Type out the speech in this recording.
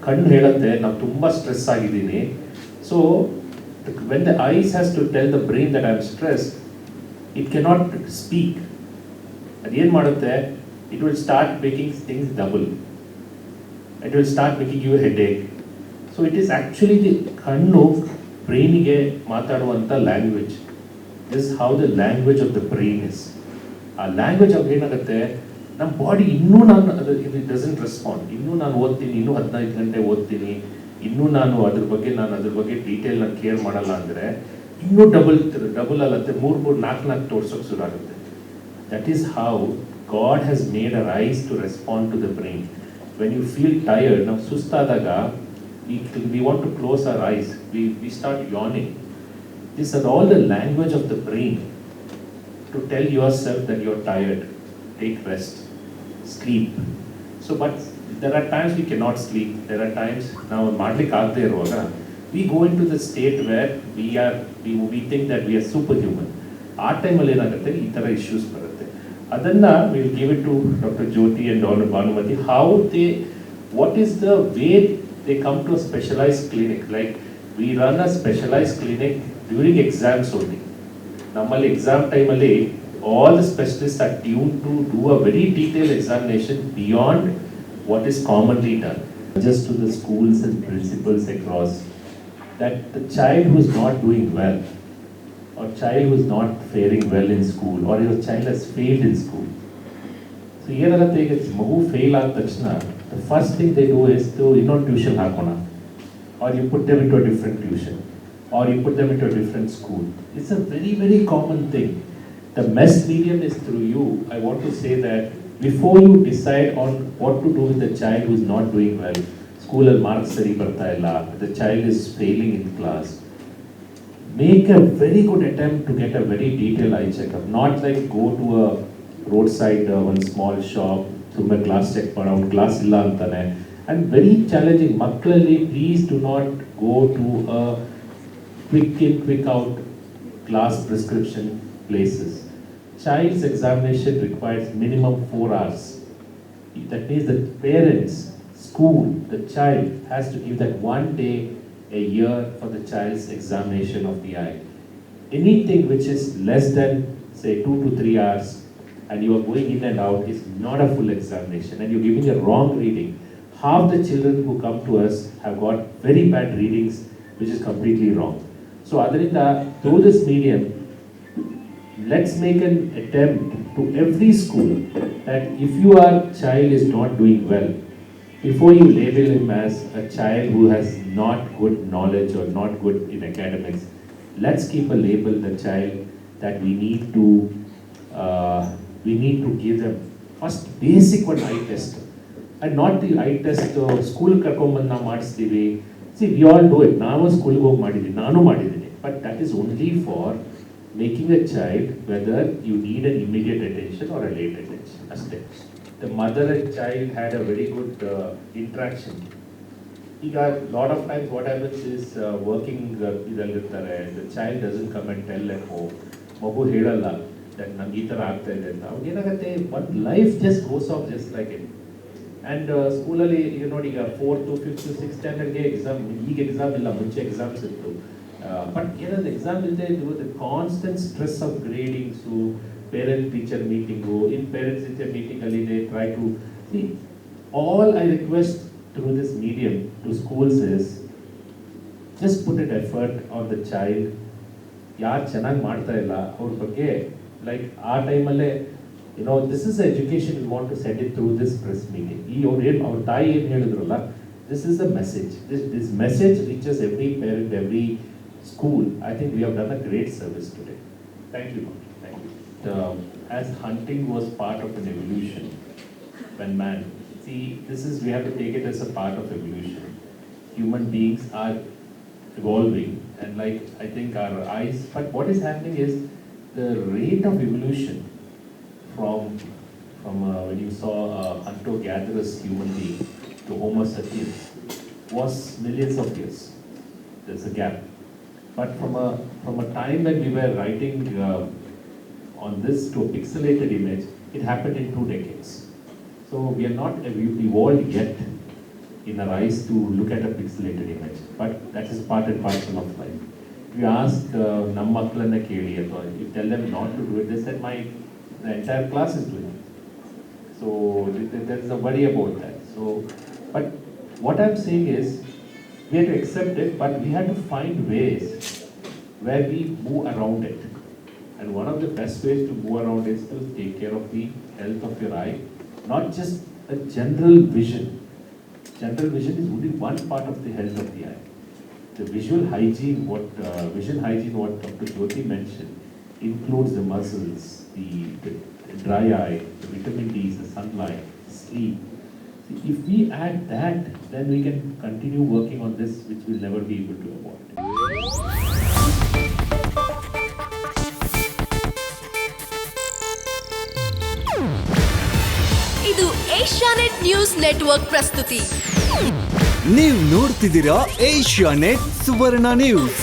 ಕಣ್ಣು ಹೇಳುತ್ತೆ ನಾವು ತುಂಬ ಸ್ಟ್ರೆಸ್ ಆಗಿದ್ದೀನಿ. So when the eyes has to tell the brain that I am stressed, it cannot speak. ಅದೇನು ಮಾಡುತ್ತೆ, it will start making things double. It will start making you a headache. So it is actually the ಕಣ್ಣು ಬ್ರೈನಿಗೆ ಮಾತಾಡುವಂಥ language. This is how the language of the brain is. ಆ language ಆಗಿ ಏನಾಗುತ್ತೆ, ನಮ್ಮ body ಇನ್ನೂ ನಾನು it doesn't respond. ಇನ್ನೂ ನಾನು ಓದ್ತೀನಿ, ಇನ್ನೂ 15 ಗಂಟೆ ಓದ್ತೀನಿ, ಇನ್ನೂ ನಾನು ಅದ್ರ ಬಗ್ಗೆ ಡೀಟೇಲ್ ನಾನು ಕೇರ್ ಮಾಡಲ್ಲ ಅಂದರೆ ಇನ್ನೂ ಡಬಲ್ ಅಲ್ಲತ್ತೆ 3-4 ತೋರ್ಸೋಕೆ ಶುರು ಆಗುತ್ತೆ. That is how God has made our eyes to respond to the brain. When you feel tired, ನಾವು ಸುಸ್ತಾದಾಗ we want to close our eyes, we start yawning. These are all the language of the brain to tell yourself that you're tired, take rest, sleep. So but there are times we cannot sleep. There are times now ಮಾಡ್ಲಿಕ್ಕೆ ಆಗದೆ ಇರುವಾಗ we go into the state where we think that we are superhuman. ಆ ಟೈಮಲ್ಲಿ ಏನಾಗುತ್ತೆ, ಈ ಥರ issues ಬರುತ್ತೆ. ಅದನ್ನು we will give it to Dr. Jyoti and Dr. Bhanumati, what is the way they come to a specialized clinic. Like we run a specialized clinic during exams only. Normally exam time alli all the specialists are tuned to do a very detailed examination beyond what is commonly done. Just to the schools and principals across, that the child who is not doing well, or child who is not faring well in school, or your child has failed in school. So ಏನಾಗುತ್ತೆ, ಈಗ ಮಗು fail ಆದ ತಕ್ಷಣ the first thing they do is to tuition ಹಾಕೋಣ, or you put them into a different tuition, or you put them into a different school. It's a very, very common thing. The best medium is through you. I want to say that before you decide on what to do with the child who is not doing well, school al marks sari barta illa, the child is failing in class, make a very good attempt to get a very detailed eye checkup. Not like go to a roadside one small shop, ತುಂಬ class check ಮಾಡೋ, class ಇಲ್ಲ ಅಂತಾನೆ. And very challenging. ಮಕ್ಕಳಲ್ಲಿ please do not go to a quick in quick out class prescription places. Child's examination requires minimum 4 hours. That means the parents, school, the child has to give that 1 day a year for the child's examination of the eye. Anything which is less than say 2 to 3 hours and you are going in and out is not a full examination, and you're giving a wrong reading. Half the children who come to us have got very bad readings which is completely wrong. So Adrinda, through this medium, let's make an attempt to every school that if your child is not doing well, before you label him as a child who has not good knowledge or not good in academics, let's keep a label the child that we need to give them first basic one eye test, and not the eye test school karkonband ನಾವು ಮಾಡಿಸ್ತೀವಿ. See, we all do it. ನಾವು ಸ್ಕೂಲ್ಗೆ ಹೋಗಿ ಮಾಡಿದ್ದೀವಿ, ನಾನು ಮಾಡಿದ್ದೀನಿ, but that is only for making a child whether you need an immediate attention or a late attention. ಅಷ್ಟೇ. The mother and child had a very good interaction. ಈಗ lot of times what happens is working ಇದಲ್ಲಿರ್ತಾರೆ, the child doesn't come and tell at home. ಮಗು ಹೇಳಲ್ಲ that ನಂಗೆ ಈ ಥರ ಆಗ್ತಾ ಇದೆ ಅಂತ. ಅವಾಗ ಏನಾಗುತ್ತೆ, one life just goes off just like it. And ಸ್ಕೂಲಲ್ಲಿ ಈಗ ನೋಡಿ, ಈಗ 4th, 5th, 6th ಸ್ಟ್ಯಾಂಡರ್ಡ್ಗೆ ಎಕ್ಸಾಮ್, ಈಗ ಎಕ್ಸಾಮ್ ಇಲ್ಲ, ಮುಂಚೆ ಎಕ್ಸಾಮ್ಸ್ ಇತ್ತು. ಬಟ್ ಏನಾದ್ರು ಎಕ್ಸಾಮ್ ಇಲ್ಲದೆ ಇದ್ದು the constant stress of gradings, parent teacher meeting, in parents teacher ಮೀಟಿಂಗಲ್ಲಿ they try to see. All I request through this medium to schools is just put it effort on the child. ಯಾರು ಚೆನ್ನಾಗಿ ಮಾಡ್ತಾ ಇಲ್ಲ ಅವ್ರ ಬಗ್ಗೆ, like ಆ ಟೈಮಲ್ಲೇ this is the education we want to send it through this press meeting. Our ತಾಯಿ ಏನು ಹೇಳಿದ್ರಲ್ಲ, this is the message. This message reaches every parent, every school. I think we have done a great service today. Thank you. Thank you. As hunting was part of an evolution, when man, see, we have to take it as a part of evolution. Human beings are evolving, and like I think our eyes, but what is happening is the rate of evolution from when you saw hunter-gatherers human being to Homo sapiens was millions of years. There's a gap. But from a time when we were writing on this to a pixelated image, it happened in 2 decades. So we are not evolved yet in our eyes to look at a pixelated image, but that is part and parcel of life. If you ask ನಮ್ಮ ಮಕ್ಕಳನ್ನ ಕೇಳಿ ಅಥವಾ you tell them not to do it, they said the entire class is doing it. So there is a worry about that. So, but what I'm saying is we have to accept it, but we have to find ways where we move around it. And one of the best ways to move around is to take care of the health of your eye, not just a general vision. General vision is only one part of the health of the eye. The visual hygiene, what Dr. Jyoti mentioned, includes the muscles, the dry eye, the vitamin D, the sunlight, sleep. If we add that, then we can continue working on this, which we'll never be able to avoid. ಇದು Asianet news network ಪ್ರಸ್ತುತಿ. ನೀವು ನೋಡ್ತಿದ್ದೀರಾ Asianet ಸುವರ್ಣ news.